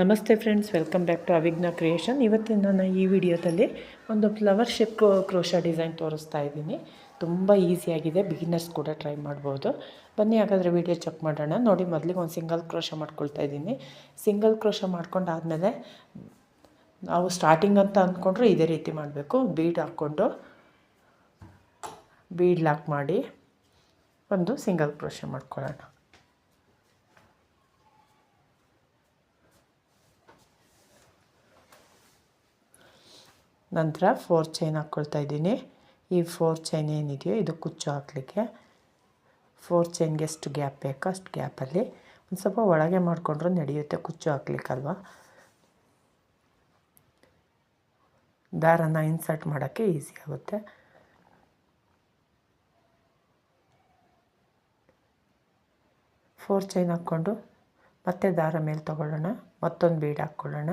ನಮಸ್ತೆ friends, welcome back to Avighna creation. ಇವತ್ತಿನ ನಾನು ಈ ವಿಡಿಯೋದಲ್ಲಿ ಒಂದು ಫ್ಲವರ್ ಶೇಪ್ ಕ್ರೋಶಾ ಡಿಸೈನ್ ತೋರಿಸ್ತಾ ಇದ್ದೀನಿ. ತುಂಬ ಈಸಿಯಾಗಿದೆ, ಬಿಗಿನರ್ಸ್ ಕೂಡ ಟ್ರೈ ಮಾಡ್ಬೋದು. ಬನ್ನಿ ಹಾಗಾದರೆ ವಿಡಿಯೋ ಚೆಕ್ ಮಾಡೋಣ. ನೋಡಿ, ಮೊದಲಿಗೆ ಒಂದು ಸಿಂಗಲ್ ಕ್ರೋಶಾ ಮಾಡ್ಕೊಳ್ತಾ ಇದ್ದೀನಿ. ಸಿಂಗಲ್ ಕ್ರೋಶಾ ಮಾಡ್ಕೊಂಡಾದಮೇಲೆ ನಾವು ಸ್ಟಾರ್ಟಿಂಗ್ ಅಂತ ಅಂದ್ಕೊಂಡ್ರೆ ಇದೇ ರೀತಿ ಮಾಡಬೇಕು. ಬೀಡ್ ಹಾಕ್ಕೊಂಡು ಬೀಡ್ ಲಾಕ್ ಮಾಡಿ ಒಂದು ಸಿಂಗಲ್ ಕ್ರೋಶಾ ಮಾಡ್ಕೊಳ್ಳೋಣ. ನಂತರ 4 ಚೈನ್ ಹಾಕ್ಕೊಳ್ತಾ ಇದ್ದೀನಿ. ಈ 4 ಚೈನ್ ಏನಿದೆಯೋ ಇದು ಕುಚ್ಚು ಹಾಕಲಿಕ್ಕೆ 4 ಚೈನ್ಗೆ ಎಷ್ಟು ಗ್ಯಾಪ್ ಬೇಕೋ ಅಷ್ಟು ಗ್ಯಾಪಲ್ಲಿ ಒಂದು ಸ್ವಲ್ಪ ಒಳಗೆ ಮಾಡಿಕೊಂಡ್ರೂ ನಡೆಯುತ್ತೆ, ಕುಚ್ಚು ಹಾಕ್ಲಿಕ್ಕಲ್ವ. ದಾರನ ಇನ್ಸರ್ಟ್ ಮಾಡೋಕ್ಕೆ ಈಸಿ ಆಗುತ್ತೆ. ಫೋರ್ ಚೈನ್ ಹಾಕ್ಕೊಂಡು ಮತ್ತೆ ದಾರ ಮೇಲೆ ತಗೊಳ್ಳೋಣ, ಮತ್ತೊಂದು ಬೀಡ್ ಹಾಕ್ಕೊಳ್ಳೋಣ.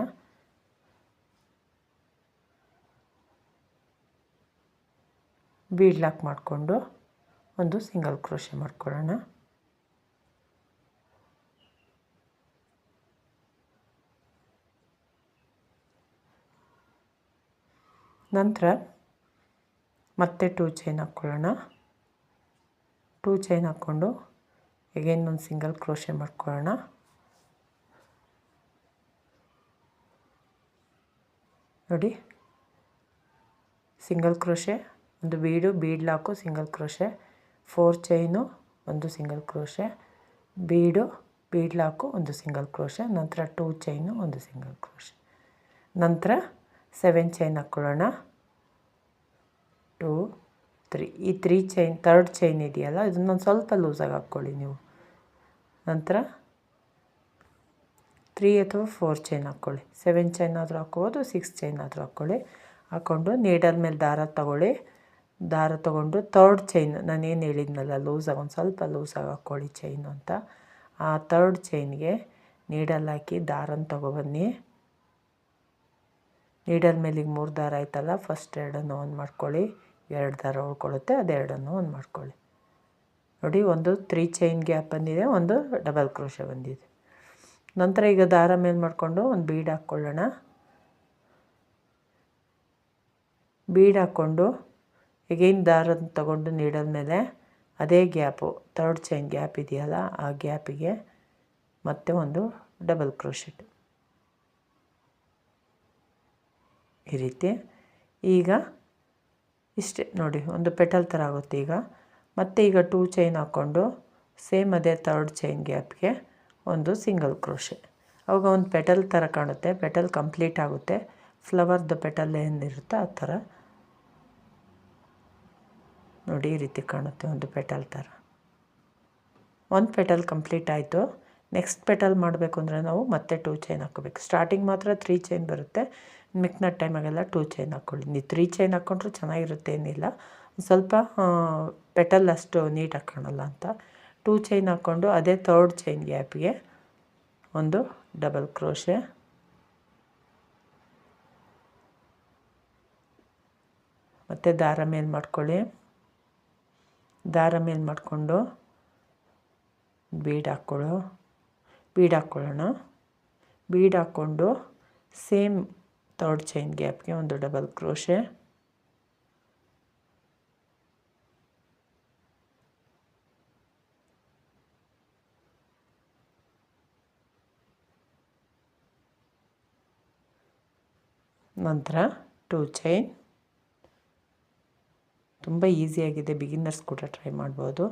ಬೀಡ್ ಲಾಕ್ ಮಾಡಿಕೊಂಡು ಒಂದು ಸಿಂಗಲ್ ಕ್ರೋಶೆ ಮಾಡ್ಕೊಳ್ಳೋಣ. ನಂತರ ಮತ್ತೆ 2 ಚೈನ್ ಹಾಕ್ಕೊಳ್ಳೋಣ. 2 ಚೈನ್ ಹಾಕ್ಕೊಂಡು ಎಗೇನ್ ಒಂದು ಸಿಂಗಲ್ ಕ್ರೋಶೆ ಮಾಡ್ಕೊಳ್ಳೋಣ. ನೋಡಿ, ಸಿಂಗಲ್ ಕ್ರೋಶೆ, ಒಂದು ಬೀಡು, ಬೀಡ್ ಲಾಕು, ಸಿಂಗಲ್ ಕ್ರೋಶೆ, 4 ಚೈನು, ಒಂದು ಸಿಂಗಲ್ ಕ್ರೋಶೆ, ಬೀಡು, ಬೀಡ್ ಲಾಕು, ಒಂದು ಸಿಂಗಲ್ ಕ್ರೋಶೆ, ನಂತರ 2 ಚೈನು, ಒಂದು ಸಿಂಗಲ್ ಕ್ರೋಶೆ, ನಂತರ 7 ಚೈನ್ ಹಾಕ್ಕೊಳ್ಳೋಣ. 2 3 ಈ 3 ಚೈನ್, 3rd ಚೈನ್ ಇದೆಯಲ್ಲ, ಇದನ್ನೊಂದು ಸ್ವಲ್ಪ ಲೂಸಾಗಿ ಹಾಕ್ಕೊಳ್ಳಿ ನೀವು. ನಂತರ 3 ಅಥವಾ 4 ಚೈನ್ ಹಾಕ್ಕೊಳ್ಳಿ. 7 ಚೈನ್ ಆದರೂ ಹಾಕ್ಬೋದು, 6 ಚೈನ್ ಆದರೂ ಹಾಕ್ಕೊಳ್ಳಿ. ಹಾಕ್ಕೊಂಡು ನೀಡಲ್ ಮೇಲೆ ದಾರ ತಗೊಳ್ಳಿ. ದಾರ ತೊಗೊಂಡು 3rd ಚೈನ್, ನಾನೇನು ಹೇಳಿದ್ನಲ್ಲ ಲೂಸಾಗಿ, ಒಂದು ಸ್ವಲ್ಪ ಲೂಸಾಗಿ ಹಾಕ್ಕೊಳ್ಳಿ ಚೈನು ಅಂತ. ಆ 3rd ಚೈನ್ಗೆ ನೀಡಲ್ ಹಾಕಿ ದಾರನ ತೊಗೊಬನ್ನಿ. ನೀಡಲ್ ಮೇಲಿಗೆ 3 ದಾರ ಆಯ್ತಲ್ಲ, ಫಸ್ಟ್ 2 ಒಂದು ಮಾಡ್ಕೊಳ್ಳಿ, 2 ದಾರ ಉಳ್ಕೊಳ್ಳುತ್ತೆ, ಅದೆರಡನ್ನು ಒಂದು ಮಾಡ್ಕೊಳ್ಳಿ. ನೋಡಿ, ಒಂದು 3 ಚೈನ್ ಗ್ಯಾಪ್ ಬಂದಿದೆ, ಒಂದು ಡಬಲ್ ಕ್ರೋಶೆ ಬಂದಿದೆ. ನಂತರ ಈಗ ದಾರ ಮೇಲೆ ಮಾಡಿಕೊಂಡು ಒಂದು ಬೀಡ್ ಹಾಕ್ಕೊಳ್ಳೋಣ. ಬೀಡ್ ಹಾಕ್ಕೊಂಡು ಎಗೈನ್ ದಾರನ ತಗೊಂಡು ನೀಡಲ್ ಮೇಲೆ ಅದೇ ಗ್ಯಾಪು, 3rd ಚೈನ್ ಗ್ಯಾಪ್ ಇದೆಯಲ್ಲ, ಆ ಗ್ಯಾಪಿಗೆ ಮತ್ತೆ ಒಂದು ಡಬಲ್ ಕ್ರೋಶೆಟ್ ಈ ರೀತಿ. ಈಗ ಇಷ್ಟೇ ನೋಡಿ, ಒಂದು ಪೆಟಲ್ ಥರ ಆಗುತ್ತೆ. ಈಗ ಮತ್ತೆ ಈಗ 2 ಚೈನ್ ಹಾಕ್ಕೊಂಡು ಸೇಮ್ ಅದೇ 3rd ಚೈನ್ ಗ್ಯಾಪ್ಗೆ ಒಂದು ಸಿಂಗಲ್ ಕ್ರೋಶೆ. ಅವಾಗ ಒಂದು ಪೆಟಲ್ ಥರ ಕಾಣುತ್ತೆ, ಪೆಟಲ್ ಕಂಪ್ಲೀಟ್ ಆಗುತ್ತೆ. ಫ್ಲವರ್ದು ಪೆಟಲ್ ಏನಿರುತ್ತೋ ಆ ಥರ ನೋಡಿ, ಈ ರೀತಿ ಕಾಣುತ್ತೆ, ಒಂದು ಪೆಟಲ್ ಥರ. ಒಂದು ಪೆಟಲ್ ಕಂಪ್ಲೀಟ್ ಆಯಿತು. ನೆಕ್ಸ್ಟ್ ಪೆಟಲ್ ಮಾಡಬೇಕು ಅಂದರೆ ನಾವು ಮತ್ತೆ 2 ಚೈನ್ ಹಾಕ್ಕೋಬೇಕು. ಸ್ಟಾರ್ಟಿಂಗ್ ಮಾತ್ರ 3 ಚೈನ್ ಬರುತ್ತೆ, ಮಿಕ್ನ ಟೈಮಾಗೆಲ್ಲ 2 ಚೈನ್ ಹಾಕ್ಕೊಳ್ಳಿ. ನೀವು 3 ಚೈನ್ ಹಾಕ್ಕೊಂಡ್ರೂ ಚೆನ್ನಾಗಿರುತ್ತೆ, ಏನಿಲ್ಲ. ಸ್ವಲ್ಪ ಪೆಟಲ್ ಅಷ್ಟು ನೀಟಾಗಿ ಕಾಣಲ್ಲ ಅಂತ 2 ಚೈನ್ ಹಾಕ್ಕೊಂಡು ಅದೇ 3rd ಚೈನ್ ಗ್ಯಾಪಿಗೆ ಒಂದು ಡಬಲ್ ಕ್ರೋಶೆ, ಮತ್ತು ದಾರ ಮೇಲೆ ಮಾಡ್ಕೊಳ್ಳಿ. ದಾರ ಮೇಲೆ ಮಾಡಿಕೊಂಡು ಬೀಡ್ ಹಾಕ್ಕೊಳ್ಳೋಣ. ಬೀಡ್ ಹಾಕ್ಕೊಂಡು ಸೇಮ್ 3rd ಚೈನ್ ಗ್ಯಾಪ್ಗೆ ಒಂದು ಡಬಲ್ ಕ್ರೋಶೆ, ನಂತರ 2 ಚೈನ್. ತುಂಬ ಈಸಿಯಾಗಿದೆ, ಬಿಗಿನರ್ಸ್ ಕೂಡ ಟ್ರೈ ಮಾಡ್ಬೋದು.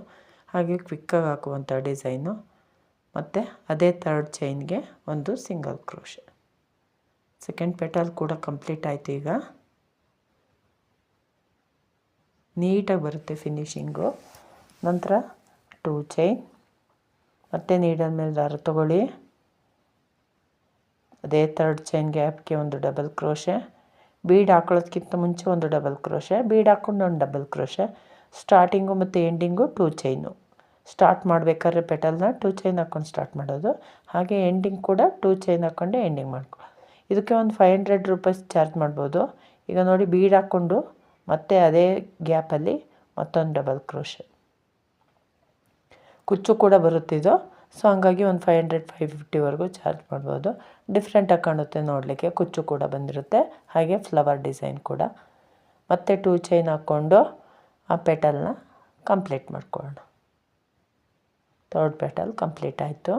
ಹಾಗೆ ಕ್ವಿಕ್ಕಾಗಿ ಹಾಕುವಂಥ ಡಿಸೈನು. ಮತ್ತು ಅದೇ 3rd ಚೈನ್ಗೆ ಒಂದು ಸಿಂಗಲ್ ಕ್ರೋಶೆ. ಸೆಕೆಂಡ್ ಪೆಟಲ್ ಕೂಡ ಕಂಪ್ಲೀಟ್ ಆಯಿತು. ಈಗ ನೀಟಾಗಿ ಬರುತ್ತೆ ಫಿನಿಶಿಂಗು. ನಂತರ 2 ಚೈನ್, ಮತ್ತೆ ನೀಡಲ್ ಮೇಲೆ ದಾರ ತಗೊಳ್ಳಿ. ಅದೇ 3rd ಚೈನ್ ಗ್ಯಾಪ್ಗೆ ಒಂದು ಡಬಲ್ ಕ್ರೋಶೆ, ಬೀಡ್ ಹಾಕೊಳ್ಳೋದಕ್ಕಿಂತ ಮುಂಚೆ ಒಂದು ಡಬಲ್ ಕ್ರೋಶೆ, ಬೀಡ್ ಹಾಕ್ಕೊಂಡು ಒಂದು ಡಬಲ್ ಕ್ರೋಶೆ. ಸ್ಟಾರ್ಟಿಂಗು ಮತ್ತು ಎಂಡಿಂಗು 2 ಚೈನು. ಸ್ಟಾರ್ಟ್ ಮಾಡಬೇಕಾದ್ರೆ ಪೆಟಲ್ನ 2 ಚೈನ್ ಹಾಕ್ಕೊಂಡು ಸ್ಟಾರ್ಟ್ ಮಾಡೋದು. ಹಾಗೆ ಎಂಡಿಂಗ್ ಕೂಡ 2 ಚೈನ್ ಹಾಕ್ಕೊಂಡೆ ಎಂಡಿಂಗ್ ಮಾಡ್ಕೊ. ಇದಕ್ಕೆ ಒಂದು 500 ರೂಪೀಸ್ ಚಾರ್ಜ್ ಮಾಡ್ಬೋದು. ಈಗ ನೋಡಿ, ಬೀಡ್ ಹಾಕ್ಕೊಂಡು ಮತ್ತೆ ಅದೇ ಗ್ಯಾಪಲ್ಲಿ ಮತ್ತೊಂದು ಡಬಲ್ ಕ್ರೋಶೆ. ಕುಚ್ಚು ಕೂಡ ಬರುತ್ತಿದ್ದು, ಸೊ ಹಂಗಾಗಿ ಒಂದು 500-550ವರೆಗೂ ಚಾರ್ಜ್ ಮಾಡ್ಬೋದು. ಡಿಫ್ರೆಂಟಾಗಿ ಕಾಣುತ್ತೆ ನೋಡಲಿಕ್ಕೆ. ಕುಚ್ಚು ಕೂಡ ಬಂದಿರುತ್ತೆ, ಹಾಗೆ ಫ್ಲವರ್ ಡಿಸೈನ್ ಕೂಡ. ಮತ್ತೆ 2 ಚೈನ್ ಹಾಕ್ಕೊಂಡು ಆ ಪೆಟಲ್ನ ಕಂಪ್ಲೀಟ್ ಮಾಡ್ಕೊಳ್ಳೋಣ. 3rd ಪೆಟಲ್ ಕಂಪ್ಲೀಟ್ ಆಯಿತು.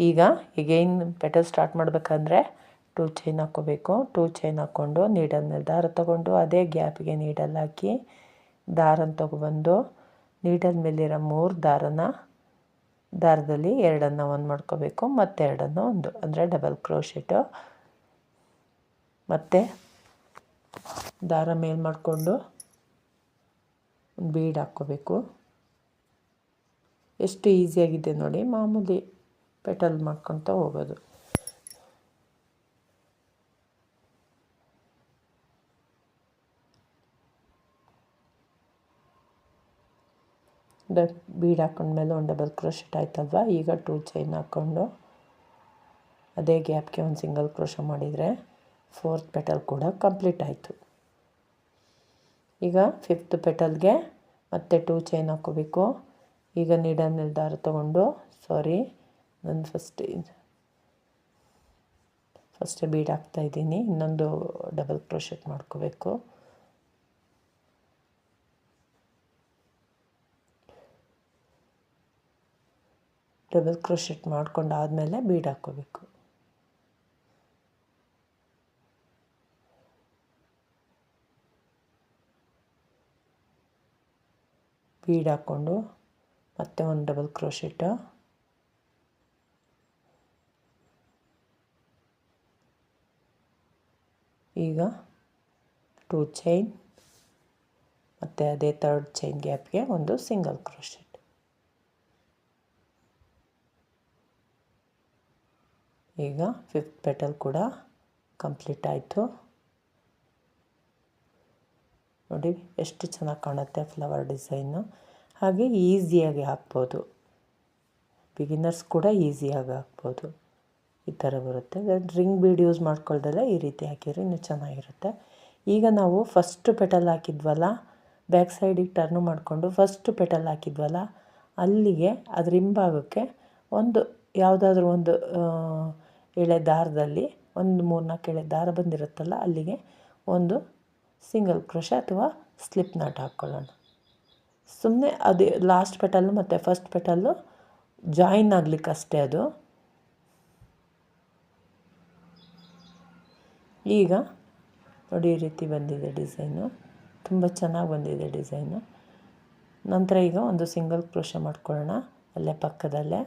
ಈಗ ಈಗೇನು ಪೆಟಲ್ ಸ್ಟಾರ್ಟ್ ಮಾಡಬೇಕಂದ್ರೆ 2 ಚೈನ್ ಹಾಕ್ಕೋಬೇಕು. 2 ಚೈನ್ ಹಾಕ್ಕೊಂಡು ನೀಡಲ್ ಮೇಲೆ ದಾರ ತೊಗೊಂಡು ಅದೇ ಗ್ಯಾಪಿಗೆ ನೀಡಲ್ ಹಾಕಿ ದಾರನ ತೊಗೊಬಂದು ನೀಡಲ್ ಮೇಲಿರೋ 3 ದಾರದಲ್ಲಿ 2 ಒಂದು ಮಾಡ್ಕೋಬೇಕು, ಮತ್ತು 2 ಒಂದು, ಅಂದರೆ ಡಬಲ್ ಕ್ರೋಶೆಟು. ಮತ್ತು ದಾರ ಮೇಲೆ ಮಾಡಿಕೊಂಡು ಬೀಡ್ ಹಾಕ್ಕೋಬೇಕು. ಎಷ್ಟು ಈಸಿಯಾಗಿದೆ ನೋಡಿ, ಮಾಮೂಲಿ ಪೆಟಲ್ ಮಾಡ್ಕೊತ ಹೋಗೋದು. ಬೀಡ್ ಹಾಕೊಂಡ್ಮೇಲೆ ಒಂದು ಡಬಲ್ ಕ್ರೋಶೆಟ್ ಆಯ್ತಲ್ವ. ಈಗ 2 ಚೈನ್ ಹಾಕ್ಕೊಂಡು ಅದೇ ಗ್ಯಾಪ್ಗೆ ಒಂದು ಸಿಂಗಲ್ ಕ್ರೋಶ ಮಾಡಿದರೆ 4th ಪೆಟಲ್ ಕೂಡ ಕಂಪ್ಲೀಟ್ ಆಯಿತು. ಈಗ 5th ಪೆಟಲ್ಗೆ ಮತ್ತೆ 2 ಚೈನ್ ಹಾಕ್ಕೋಬೇಕು. ಈಗ ನೀಡಲ್ ಮೇಲೆ ದಾರ ತೊಗೊಂಡು ನಾನು ಫಸ್ಟೇ ಬೀಡ್ ಹಾಕ್ತಾಯಿದ್ದೀನಿ. ಇನ್ನೊಂದು ಡಬಲ್ ಕ್ರೋಶೆಟ್ ಮಾಡ್ಕೋಬೇಕು. ಡಬಲ್ ಕ್ರೋಶೆಟ್ ಮಾಡ್ಕೊಂಡಾದಮೇಲೆ ಬೀಡ್ ಹಾಕ್ಕೋಬೇಕು. ಬೀಡ್ ಹಾಕ್ಕೊಂಡು ಮತ್ತೆ ಒಂದು ಡಬಲ್ ಕ್ರೋಶೆಟ್, ಈಗ 2 ಚೈನ್ ಮತ್ತು ಅದೇ 3rd ಚೈನ್ ಗ್ಯಾಪ್ಗೆ ಒಂದು ಸಿಂಗಲ್ ಕ್ರೋಶೆಟ್. ಈಗ 5th ಪೆಟಲ್ ಕೂಡ ಕಂಪ್ಲೀಟ್ ಆಯಿತು. ನೋಡಿ ಎಷ್ಟು ಚೆನ್ನಾಗಿ ಕಾಣುತ್ತೆ ಫ್ಲವರ್ ಡಿಸೈನು. ಹಾಗೆ ಈಸಿಯಾಗಿ ಹಾಕ್ಬೋದು, ಬಿಗಿನರ್ಸ್ ಕೂಡ ಈಸಿಯಾಗಿ ಹಾಕ್ಬೋದು. ಈ ಥರ ಬರುತ್ತೆ. ರಿಂಗ್ ಬೀಡ್ ಯೂಸ್ ಮಾಡ್ಕೊಳ್ದಲ್ಲ ಈ ರೀತಿ ಹಾಕಿದ್ರೆ ಇನ್ನೂ ಚೆನ್ನಾಗಿರುತ್ತೆ. ಈಗ ನಾವು ಫಸ್ಟ್ ಪೆಟಲ್ ಹಾಕಿದ್ವಲ್ಲ, ಬ್ಯಾಕ್ ಸೈಡಿಗೆ ಟರ್ನು ಮಾಡಿಕೊಂಡು ಫಸ್ಟ್ ಪೆಟಲ್ ಹಾಕಿದ್ವಲ್ಲ, ಅಲ್ಲಿಗೆ ಅದ್ರ ಹಿಂಭಾಗಕ್ಕೆ ಯಾವುದಾದ್ರೂ ಒಂದು ಎಳೆ ದಾರದಲ್ಲಿ ಒಂದು 3-4 ಎಳೆ ದಾರ ಬಂದಿರುತ್ತಲ್ಲ, ಅಲ್ಲಿಗೆ ಒಂದು ಸಿಂಗಲ್ ಕ್ರೋಶ ಅಥವಾ ಸ್ಲಿಪ್ ನಾಟ್ ಹಾಕ್ಕೊಳ್ಳೋಣ. ಸುಮ್ಮನೆ ಅದು ಲಾಸ್ಟ್ ಪೆಟಲ್ಲು ಮತ್ತು ಫಸ್ಟ್ ಪೆಟಲ್ಲು ಜಾಯಿನ್ ಆಗಲಿಕ್ಕಷ್ಟೇ ಅದು. ಈಗ ನೋಡಿ ಈ ರೀತಿ ಬಂದಿದೆ ಡಿಸೈನು, ತುಂಬ ಚೆನ್ನಾಗಿ ಬಂದಿದೆ ಡಿಸೈನು. ನಂತರ ಈಗ ಒಂದು ಸಿಂಗಲ್ ಕ್ರೋಶ ಮಾಡ್ಕೊಳ್ಳೋಣ ಅಲ್ಲೇ ಪಕ್ಕದಲ್ಲೇ.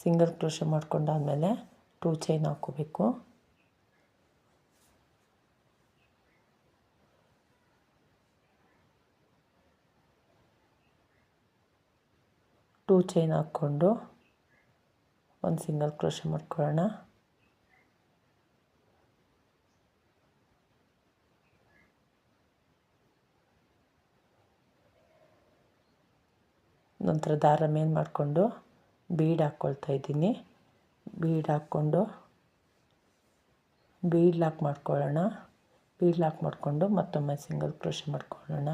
ಸಿಂಗಲ್ ಕ್ರೋಶ ಮಾಡ್ಕೊಂಡಾದಮೇಲೆ 2 ಚೈನ್ ಹಾಕ್ಕೋಬೇಕು. ಟೂ ಚೈನ್ ಹಾಕ್ಕೊಂಡು ಒಂದು ಸಿಂಗಲ್ ಕ್ರೋಶ ಮಾಡ್ಕೊಳ್ಳೋಣ. ನಂತರ ದಾರ ಮೇಲೆ ಮಾಡಿಕೊಂಡು ಬೀಡ್ ಹಾಕ್ಕೊಳ್ತಾ ಇದ್ದೀನಿ. ಬೀಡ್ ಹಾಕ್ಕೊಂಡು ಬೀಡ್ ಲಾಕ್ ಮಾಡ್ಕೊಳ್ಳೋಣ. ಬೀಡ್ ಲಾಕ್ ಮಾಡಿಕೊಂಡು ಮತ್ತೊಮ್ಮೆ ಸಿಂಗಲ್ ಕ್ರೋಶ ಮಾಡ್ಕೊಳ್ಳೋಣ.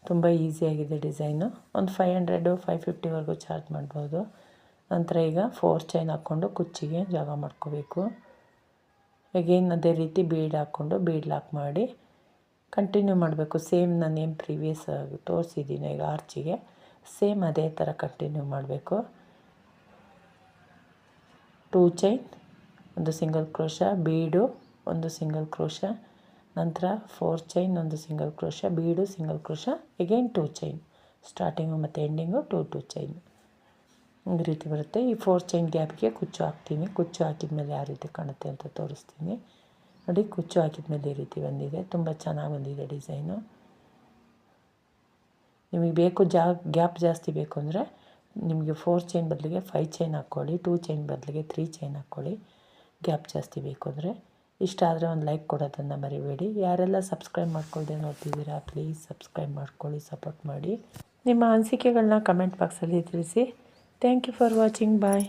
ತುಂಬ ಈಸಿಯಾಗಿದೆ ಡಿಸೈನು. ಒಂದು 500-550ವರೆಗೂ ಚಾರ್ಜ್ ಮಾಡ್ಬೋದು. ನಂತರ ಈಗ 4 ಚೈನ್ ಹಾಕ್ಕೊಂಡು ಕುಚ್ಚಿಗೆ ಜಾಗ ಮಾಡ್ಕೋಬೇಕು. ಅಗೇನ್ ಅದೇ ರೀತಿ ಬೀಡ್ ಹಾಕ್ಕೊಂಡು ಬೀಡ್ ಲಾಕ್ ಮಾಡಿ ಕಂಟಿನ್ಯೂ ಮಾಡಬೇಕು. ಸೇಮ್ ನಾನೇನು ಪ್ರೀವಿಯಸ್ ಆಗಿ ತೋರಿಸಿದ್ದೀನಿ ಈಗ ಆರ್ಚಿಗೆ, ಸೇಮ್ ಅದೇ ಥರ ಕಂಟಿನ್ಯೂ ಮಾಡಬೇಕು. 2 ಚೈನ್, ಒಂದು ಸಿಂಗಲ್ ಕ್ರೋಶ, ಬೀಡು, ಒಂದು ಸಿಂಗಲ್ ಕ್ರೋಶ, ನಂತರ 4 ಚೈನ್, ಒಂದು ಸಿಂಗಲ್ ಕ್ರೋಶ, ಬೀಡು, single crochet, again 2 chain. Starting ಮತ್ತು ಎಂಡಿಂಗು 2 ಚೈನ್. ಈ ರೀತಿ ಬರುತ್ತೆ. ಈ 4 ಚೈನ್ ಗ್ಯಾಪ್ಗೆ ಕುಚ್ಚು ಹಾಕ್ತೀನಿ. ಕುಚ್ಚು ಹಾಕಿದ ಮೇಲೆ ಯಾವ ರೀತಿ ಕಾಣುತ್ತೆ ಅಂತ ತೋರಿಸ್ತೀನಿ ನೋಡಿ. ಕುಚ್ಚು ಹಾಕಿದ ಮೇಲೆ ಈ ರೀತಿ ಬಂದಿದೆ, ತುಂಬ ಚೆನ್ನಾಗಿ ಬಂದಿದೆ ಡಿಸೈನು. ನಿಮಗೆ ಬೇಕು ಗ್ಯಾಪ್ ಜಾಸ್ತಿ ಬೇಕು ಅಂದರೆ ನಿಮಗೆ 4 ಚೈನ್ ಬದಲಿಗೆ 5 ಚೈನ್ ಹಾಕ್ಕೊಳ್ಳಿ. 2 ಚೈನ್ ಬದಲಿಗೆ 3 ಚೈನ್ ಹಾಕ್ಕೊಳ್ಳಿ ಗ್ಯಾಪ್ ಜಾಸ್ತಿ ಬೇಕು ಅಂದರೆ. ಇಷ್ಟ ಆದರೆ ಒಂದು ಲೈಕ್ ಕೊಡೋದನ್ನು ಮರಿಬೇಡಿ. ಯಾರೆಲ್ಲ ಸಬ್ಸ್ಕ್ರೈಬ್ ಮಾಡ್ಕೊಳ್ಳದೆ ನೋಡ್ತಿದ್ದೀರಾ ಪ್ಲೀಸ್ ಸಬ್ಸ್ಕ್ರೈಬ್ ಮಾಡ್ಕೊಳ್ಳಿ, ಸಪೋರ್ಟ್ ಮಾಡಿ. ನಿಮ್ಮ ಅನಿಸಿಕೆಗಳನ್ನ ಕಮೆಂಟ್ ಬಾಕ್ಸಲ್ಲಿ ತಿಳಿಸಿ. Thank you for watching. Bye.